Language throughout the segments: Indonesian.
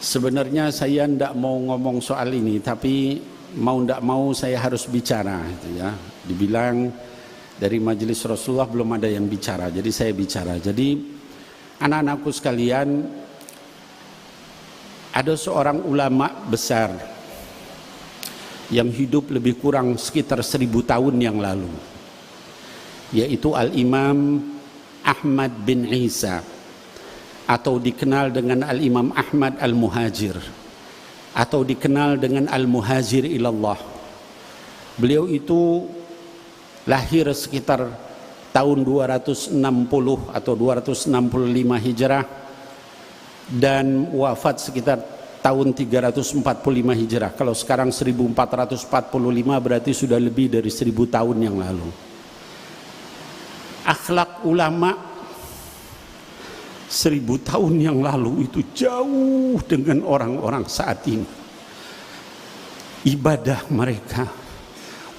Sebenarnya saya tidak mau ngomong soal ini, tapi mau tidak mau saya harus bicara, gitu ya. Dibilang dari majelis Rasulullah belum ada yang bicara, jadi saya bicara. Jadi anak-anakku sekalian, ada seorang ulama besar yang hidup lebih kurang sekitar 1000 tahun yang lalu, yaitu Al-Imam Ahmad bin Isa, atau dikenal dengan Al-Imam Ahmad Al-Muhajir, atau dikenal dengan Al-Muhajir ilallah. Beliau itu lahir sekitar tahun 260 atau 265 Hijrah dan wafat sekitar tahun 345 Hijrah. Kalau sekarang 1445 berarti sudah lebih dari 1000 tahun yang lalu. Akhlak ulama 1000 tahun yang lalu itu jauh dengan orang-orang saat ini. Ibadah mereka,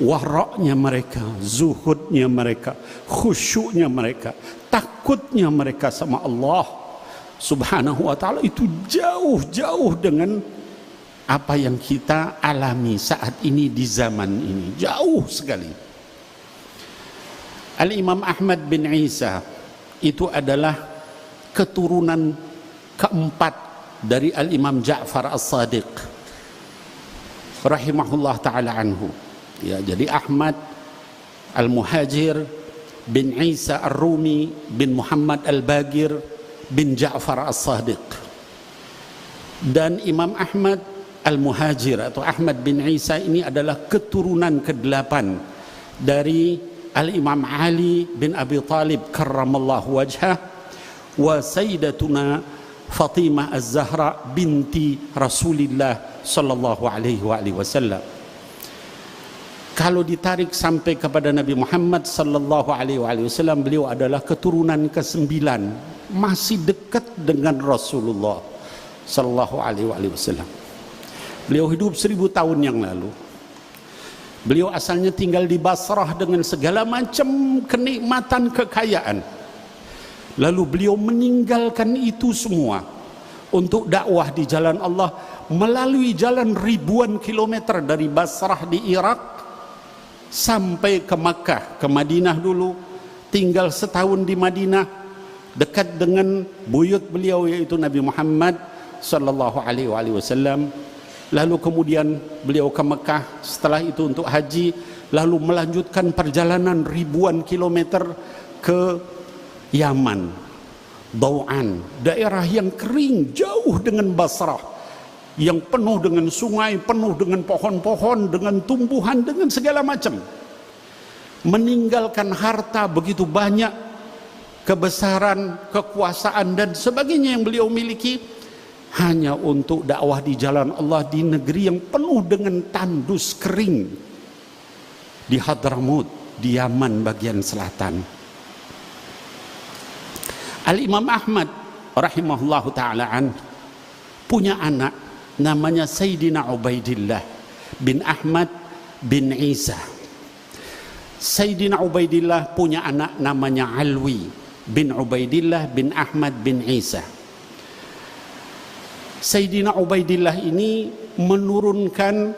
waraknya mereka, zuhudnya mereka, khusyuknya mereka, takutnya mereka sama Allah Subhanahu wa ta'ala itu jauh-jauh dengan apa yang kita alami saat ini di zaman ini. Jauh sekali. Al-Imam Ahmad bin Isa itu adalah keturunan keempat dari Al-Imam Ja'far As-Sadiq rahimahullah ta'ala anhu. Ya, jadi Ahmad Al-Muhajir bin Isa Ar-Rumi bin Muhammad Al-Bagir bin Ja'far As-Sadiq. Dan Imam Ahmad Al-Muhajir atau Ahmad bin Isa ini adalah keturunan ke-8 dari Al-Imam Ali bin Abi Talib karramallahu wajhah wa sayyidatuna Fatimah Az-Zahra binti Rasulillah sallallahu alaihi wasallam. Kalau ditarik sampai kepada Nabi Muhammad sallallahu alaihi wasallam, beliau adalah keturunan ke-9, masih dekat dengan Rasulullah sallallahu alaihi wasallam. Beliau hidup 1000 tahun yang lalu. Beliau asalnya tinggal di Basrah dengan segala macam kenikmatan kekayaan. Lalu beliau meninggalkan itu semua untuk dakwah di jalan Allah melalui jalan ribuan kilometer dari Basrah di Irak sampai ke Makkah, ke Madinah dulu, tinggal setahun di Madinah dekat dengan buyut beliau yaitu Nabi Muhammad sallallahu alaihi wasallam. Lalu kemudian beliau ke Makkah, setelah itu untuk haji, lalu melanjutkan perjalanan ribuan kilometer ke Yaman, Dau'an, daerah yang kering jauh dengan Basrah, yang penuh dengan sungai, penuh dengan pohon-pohon, dengan tumbuhan, dengan segala macam. Meninggalkan harta begitu banyak, kebesaran, kekuasaan dan sebagainya yang beliau miliki hanya untuk dakwah di jalan Allah di negeri yang penuh dengan tandus kering di Hadramut, di Yaman bagian selatan. Al-Imam Ahmad rahimahullahu ta'ala punya anak namanya Sayyidina Ubaidillah bin Ahmad bin Isa. Sayyidina Ubaidillah punya anak namanya Alwi bin Ubaidillah bin Ahmad bin Isa. Sayyidina Ubaidillah ini menurunkan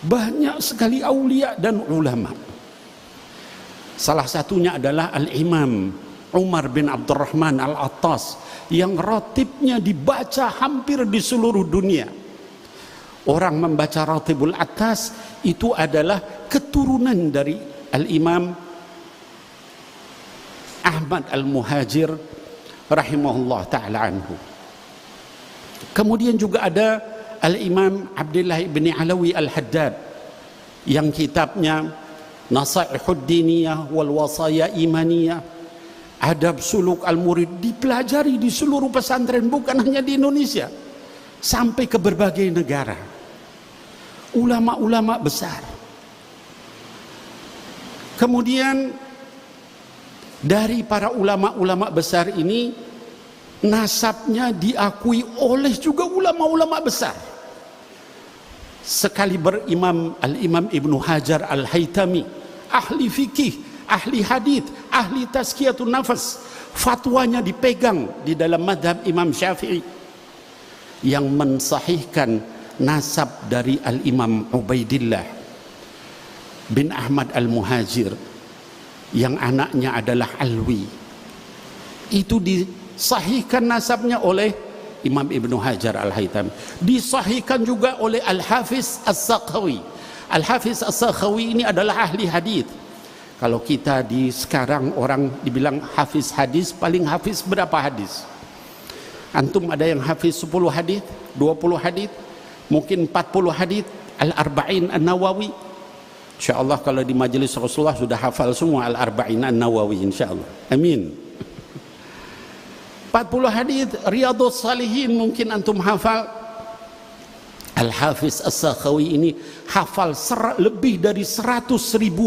banyak sekali aulia dan ulama. Salah satunya adalah Al-Imam Umar bin Abdurrahman Al-Attas yang ratibnya dibaca hampir di seluruh dunia. Orang membaca Ratibul Attas itu adalah keturunan dari Al-Imam Ahmad Al-Muhajir rahimahullah ta'ala anhu. Kemudian juga ada Al-Imam Abdullah bin Alawi Al-Haddad yang kitabnya Nasaihud Diniyah wal Wasaya Imaniyah, Adab Suluk Al-Murid dipelajari di seluruh pesantren, bukan hanya di Indonesia, sampai ke berbagai negara. Ulama-ulama besar. Kemudian dari para ulama-ulama besar ini, nasabnya diakui oleh juga ulama-ulama besar. Sekali berimam Al-Imam Ibnu Hajar Al-Haytami, ahli fikih, ahli hadith, ahli tazkiyatun nafas, fatwanya dipegang di dalam madhab Imam Syafi'i. yang mensahihkan nasab dari Al-Imam Ubaidillah bin Ahmad Al-Muhajir yang anaknya adalah Alwi. Itu disahihkan nasabnya oleh Imam Ibnu Hajar Al-Haytami, disahihkan juga oleh Al-Hafiz As-Sakhawi. Al-Hafiz As-Sakhawi ini adalah ahli hadis. Kalau kita di sekarang orang dibilang hafiz hadis, paling hafiz berapa hadis? Antum ada yang hafiz 10 hadis, 20 hadis, mungkin 40 hadis, Al-Arba'in An-Nawawi. InsyaAllah kalau di majelis Rasulullah sudah hafal semua Al-Arba'in An-Nawawi, insyaAllah. Amin. 40 hadis, Riyadhus Salihin mungkin antum hafal. Al-Hafiz As-Sakhawi ini hafal lebih dari 100.000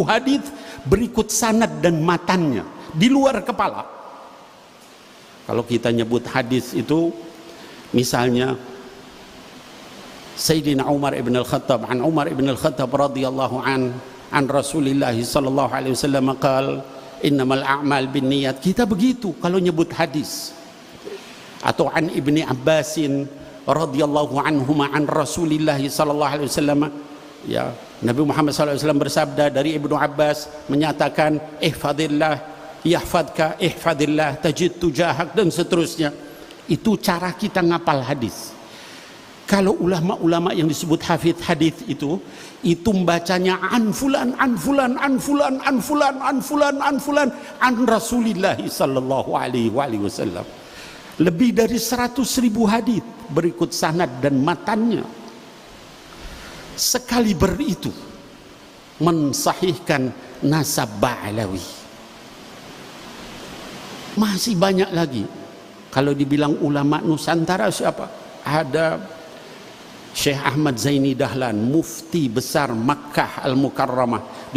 hadis berikut sanad dan matannya di luar kepala. Kalau kita nyebut hadis itu, misalnya Sayyidina Umar ibn al-Khattab, an Umar ibn al-Khattab radhiyallahu an Rasulillah sallallahu alaihi wasallam qala innamal a'mal binniyat. Kita begitu kalau nyebut hadis. Atau an Ibni Abbasin radhiyallahu anhuma an Rasulillah sallallahu alaihi wasallam, ya, Nabi Muhammad sallallahu alaihi wasallam bersabda dari Ibnu Abbas menyatakan ihfadillah yahfadka, ihfadillah tajid tujahak, dan seterusnya. Itu cara kita ngapal hadis. Kalau ulama-ulama yang disebut hafidz hadis itu membacanya an fulan an fulan an fulan an fulan an fulan an fulan an Rasulillah sallallahu alaihi wasallam. Lebih dari 100.000 hadis berikut sanad dan matannya. Sekali itu mensahihkan nasab Ba'alawi. Masih banyak lagi. Kalau dibilang ulama Nusantara siapa? Ada Syekh Ahmad Zaini Dahlan, mufti besar Makkah Al-Mukarramah,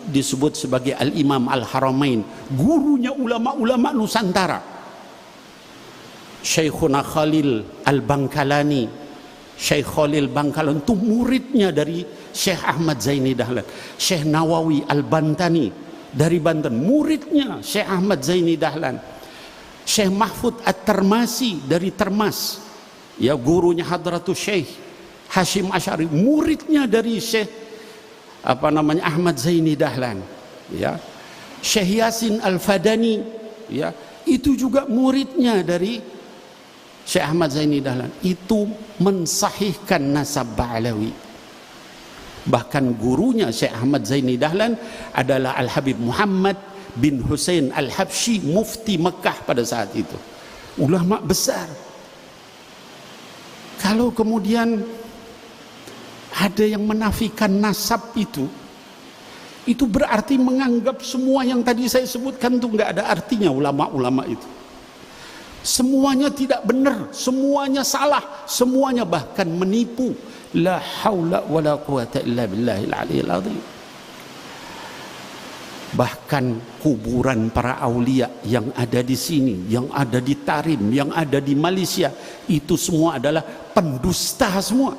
disebut sebagai Al-Imam Al-Haramain, gurunya ulama-ulama Nusantara. Syekhuna Khalil Al-Bangkalani, Syekh Khalil Bangkalan itu muridnya dari Syekh Ahmad Zaini Dahlan. Syekh Nawawi Al-Bantani dari Banten, muridnya Syekh Ahmad Zaini Dahlan. Syekh Mahfud At-Termasi dari Termas, ya, gurunya Hadratus Syekh Hashim Asy'ari, muridnya dari Syekh Ahmad Zaini Dahlan, ya. Syekh Yasin Al-Fadani, ya, itu juga muridnya dari Syekh Ahmad Zaini Dahlan. Itu mensahihkan nasab Ba'alawi. Bahkan gurunya Syekh Ahmad Zaini Dahlan adalah Al-Habib Muhammad bin Hussein Al-Habsyi, mufti Mekah pada saat itu, ulama besar. Kalau kemudian ada yang menafikan nasab itu berarti menganggap semua yang tadi saya sebutkan itu nggak ada artinya. Ulama-ulama itu semuanya tidak benar, semuanya salah, semuanya bahkan menipu. La haula wala quwata illa billahil aliyil azim. Bahkan kuburan para aulia yang ada di sini, yang ada di Tarim, yang ada di Malaysia, itu semua adalah pendusta semua.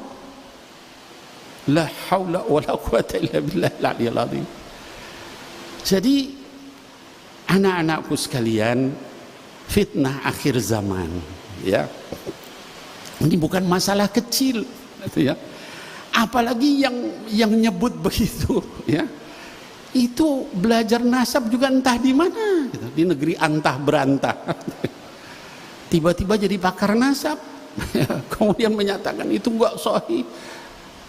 La haula wala quwata illa billahil aliyil azim. Jadi anak-anakku sekalian, fitnah akhir zaman, ya, ini bukan masalah kecil, ya. Apalagi yang nyebut begitu, ya, itu belajar nasab juga entah di mana, gitu, di negeri antah berantah. Tiba-tiba jadi pakar nasab, kemudian menyatakan itu enggak sahih,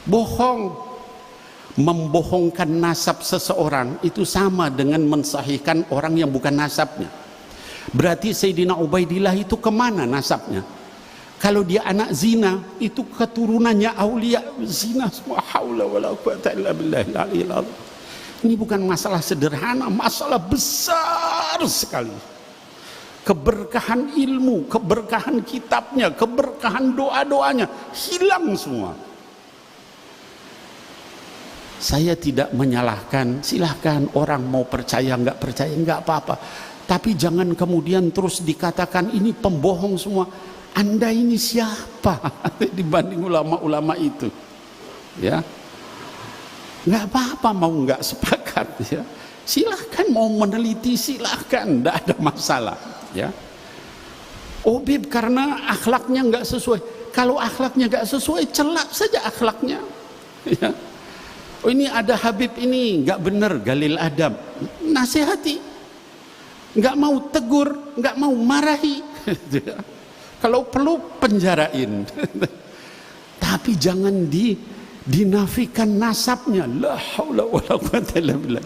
bohong. Membohongkan nasab seseorang itu sama dengan mensahihkan orang yang bukan nasabnya. Berarti Sayyidina Ubaidillah itu kemana nasabnya? Kalau dia anak zina, itu keturunannya aulia zina semua. Haula wala quwata illa billahil aliyil azim. Ini bukan masalah sederhana, masalah besar sekali. Keberkahan ilmu, keberkahan kitabnya, keberkahan doa-doanya hilang semua. Saya tidak menyalahkan, silahkan orang mau percaya nggak percaya nggak apa-apa. Tapi jangan kemudian terus dikatakan ini pembohong semua. Anda ini siapa dibanding ulama-ulama itu? Ya, nggak apa-apa mau nggak sepakat, ya. Silahkan mau meneliti, silahkan, tidak ada masalah, ya. Oh Bib, karena akhlaknya nggak sesuai. Kalau akhlaknya nggak sesuai, celak saja akhlaknya. Ya. Oh ini ada Habib ini nggak benar, galil adab, nasihati. Nggak mau tegur, nggak mau marahi. Kalau perlu penjarain. Tapi jangan dinafikan nasabnya. La haula wala quwwata illa billah.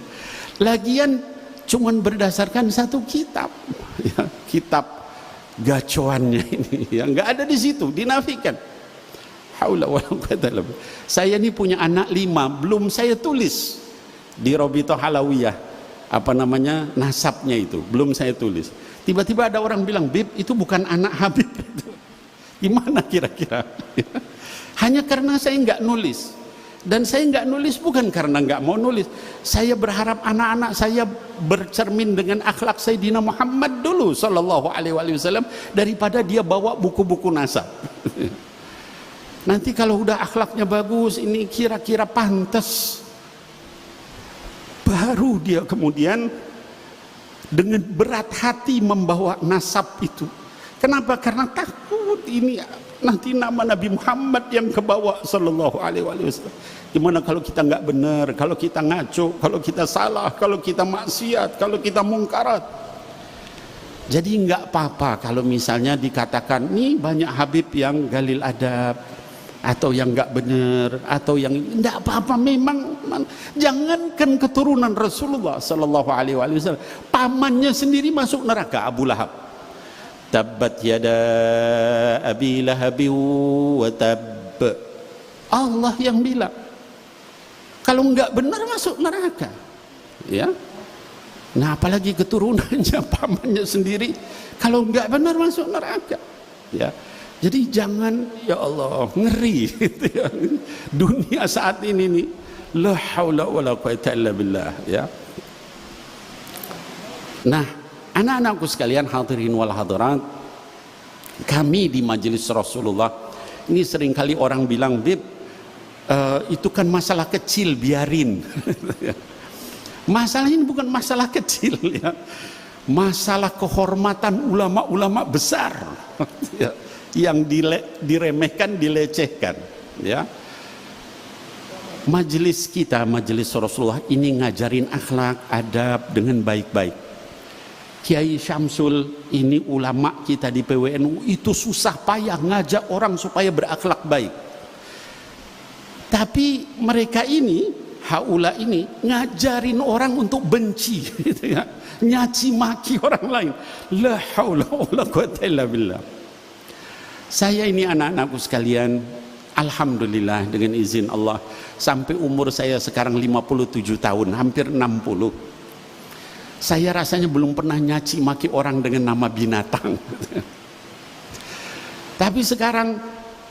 Lagian cuman berdasarkan satu kitab. Ya, kitab gacoannya ini yang nggak ada di situ, dinafikan. Haula wala quwwata illa billah. Saya ini punya anak 5, belum saya tulis di Robito Halawiyah apa namanya nasabnya itu, belum saya tulis. Tiba-tiba ada orang bilang, Bib itu bukan anak Habib itu. Gimana kira-kira? Hanya karena saya nggak nulis. Dan saya nggak nulis bukan karena nggak mau nulis. Saya berharap anak-anak saya bercermin dengan akhlak Sayyidina Muhammad dulu sallallahu alaihi wasallam daripada dia bawa buku-buku nasab. Nanti kalau udah akhlaknya bagus, ini kira-kira pantas, baru dia kemudian dengan berat hati membawa nasab itu. Kenapa? Karena takut ini nanti nama Nabi Muhammad yang kebawa sallallahu alaihi wasallam. Gimana kalau kita nggak benar, kalau kita ngaco, kalau kita salah, kalau kita maksiat, kalau kita mungkarat. Jadi nggak apa-apa kalau misalnya dikatakan nih banyak Habib yang galil adab atau yang nggak benar atau yang nggak apa-apa. Memang jangankan keturunan Rasulullah sallallahu alaihi wasallam, pamannya sendiri masuk neraka, Abu Lahab. Tabbat yada abi lahabi wa tab. Allah yang bilang kalau enggak benar masuk neraka. Ya. Nah, apalagi keturunannya, pamannya sendiri kalau enggak benar masuk neraka. Ya. Jadi jangan, ya Allah, ngeri gitu ya. Dunia saat ini nih la haula wala quwwata illa billah, ya. Nah, anak-anakku sekalian, hadirin wal hadirat, kami di majelis Rasulullah ini seringkali orang bilang, Bib, itu kan masalah kecil, biarin. Masalah ini bukan masalah kecil, ya. Masalah kehormatan ulama-ulama besar, ya, yang diremehkan, dilecehkan, ya. Majelis kita, majelis Rasulullah ini ngajarin akhlak, adab dengan baik-baik. Kiai Syamsul ini ulama kita di PWNU itu susah payah ngajak orang supaya berakhlak baik. Tapi mereka ini, haula ini ngajarin orang untuk benci gitu ya. Nyaci maki orang lain. La haula wala quwwata illa billah. Saya ini anak-anakku sekalian, alhamdulillah dengan izin Allah sampai umur saya sekarang 57 tahun, hampir 60. Saya rasanya belum pernah nyaci maki orang dengan nama binatang. Tapi sekarang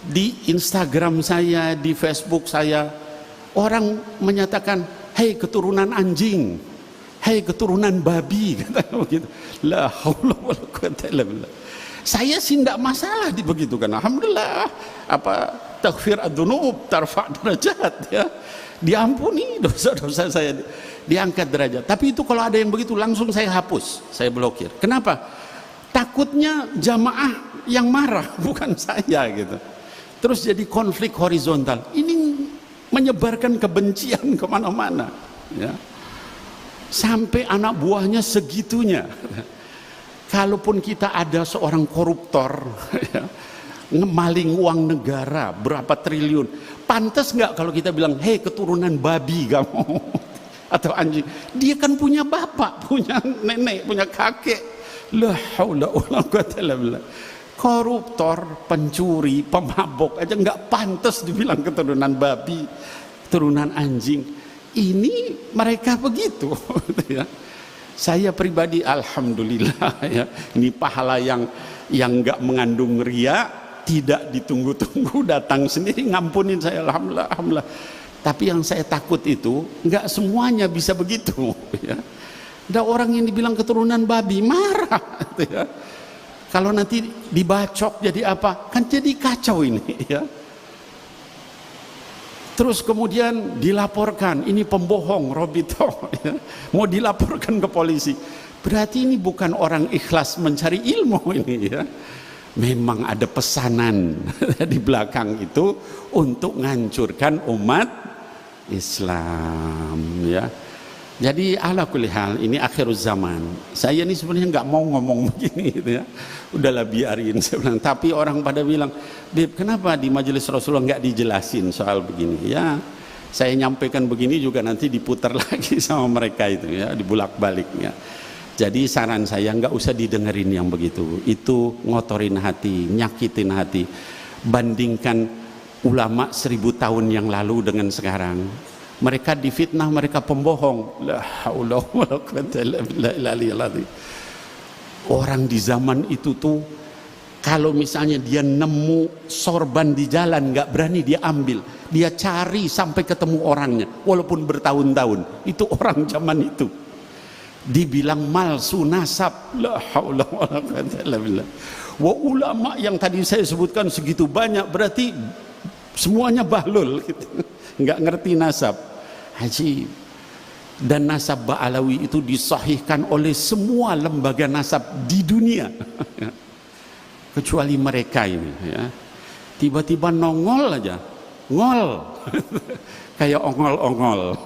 di Instagram saya, di Facebook saya, orang menyatakan, hei keturunan anjing, hei keturunan babi, kata begitu. La haula wala quwwata illa billah. Saya sih tidak masalah dibegitukan. Alhamdulillah, apa taghfir adzunub, tarfa' derajat, ya. Diampuni dosa-dosa saya, diangkat derajat. Tapi itu kalau ada yang begitu langsung saya hapus, saya blokir. Kenapa? Takutnya jamaah yang marah, bukan saya gitu. Terus jadi konflik horizontal. Ini menyebarkan kebencian kemana-mana, ya. Sampai anak buahnya segitunya. Kalaupun kita ada seorang koruptor, ya, ngemaling uang negara berapa triliun, pantas nggak kalau kita bilang, hei keturunan babi kamu atau anjing? Dia kan punya bapak, punya nenek, punya kakek. La haula wala quwwata illa billah. Koruptor, pencuri, pemabok aja nggak pantas dibilang keturunan babi, keturunan anjing. Ini mereka begitu, ya. Saya pribadi alhamdulillah, ya, ini pahala yang nggak mengandung ria, tidak ditunggu-tunggu, datang sendiri ngampunin saya, alhamdulillah, alhamdulillah. Tapi yang saya takut itu nggak semuanya bisa begitu, ya. Ada orang yang dibilang keturunan babi marah, ya. Kalau nanti dibacok jadi apa? Kan jadi kacau ini, ya. Terus kemudian dilaporkan, ini pembohong Robito, ya. Mau dilaporkan ke polisi. Berarti ini bukan orang ikhlas mencari ilmu ini, ya. Memang ada pesanan di belakang itu untuk menghancurkan umat Islam, ya. Jadi ala kulli hal, ini akhir zaman. Saya ini sebenarnya nggak mau ngomong begini gitu ya. Udahlah biarin saya bilang. Tapi orang pada bilang, "Beb, kenapa di majelis Rasulullah nggak dijelasin soal begini?" Ya, saya nyampaikan begini juga nanti diputar lagi sama mereka itu ya, dibulak-baliknya. Jadi saran saya nggak usah didengerin yang begitu. Itu ngotorin hati, nyakitin hati. Bandingkan ulama 1000 tahun yang lalu dengan sekarang. Mereka difitnah, mereka pembohong. La haula wala quwwata illa billah. Orang di zaman itu tuh kalau misalnya dia nemu sorban di jalan nggak berani dia ambil, dia cari sampai ketemu orangnya walaupun bertahun-tahun. Itu orang zaman itu. Dibilang malsu nasab. La haula wala quwwata illa billah. Wa ulama yang tadi saya sebutkan segitu banyak berarti semuanya bahlul gitu. Nggak ngerti nasab. Haji. Dan nasab Ba'alawi itu disahihkan oleh semua lembaga nasab di dunia. Kecuali mereka ini ya. Tiba-tiba nongol aja. Ngol. Kayak ongol-ongol.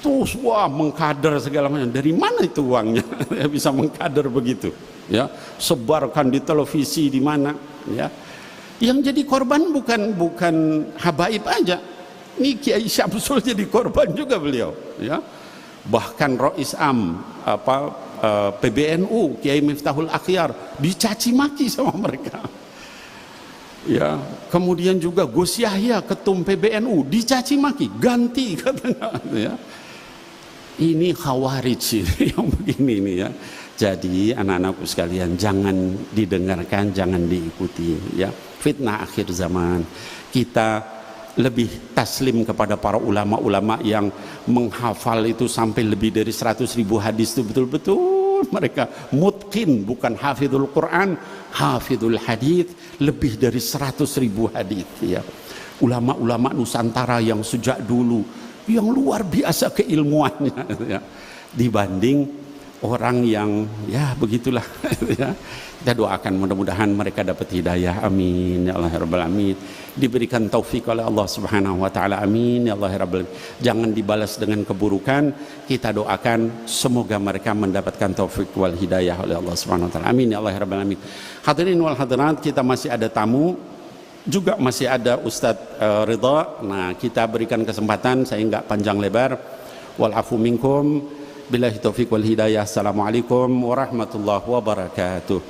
Terus wah mengkader segala macam. Dari mana itu uangnya? Bisa mengkader begitu ya. Sebarkan di televisi di mana ya. Yang jadi korban bukan habaib aja. Ini Kiai Syamsul jadi korban juga beliau ya. Bahkan Rois Am PBNU Kiai Miftahul Akhyar dicaci maki sama mereka ya. Kemudian juga Gus Yahya ketum PBNU dicaci maki, ganti katanya ya. Ini khawarij yang begini nih ya. Jadi anak-anakku sekalian jangan didengarkan, jangan diikuti ya. Fitnah akhir zaman. Kita lebih taslim kepada para ulama-ulama yang menghafal itu sampai lebih dari 100.000 hadis itu betul-betul mereka mutqin, bukan hafidhul Quran, hafidhul hadits, lebih dari 100.000 hadis ya. Ulama-ulama Nusantara yang sejak dulu yang luar biasa keilmuannya ya. Dibanding orang yang ya begitulah ya. Kita doakan mudah-mudahan mereka dapat hidayah, amin ya Allah ya rabbal alamin. Diberikan taufik oleh Allah Subhanahu wa taala, amin ya Allah ya rabbal alamin. Jangan dibalas dengan keburukan. Kita doakan semoga mereka mendapatkan taufik wal hidayah oleh Allah Subhanahu wa taala, amin ya Allah ya rabbal alamin. Hadirin wal hadirat, kita masih ada tamu, juga masih ada Ustadz Ridha. Nah, kita berikan kesempatan, saya enggak panjang lebar. Wal afu minkum. Billahi taufiq wal hidayah. Assalamualaikum warahmatullahi wabarakatuh.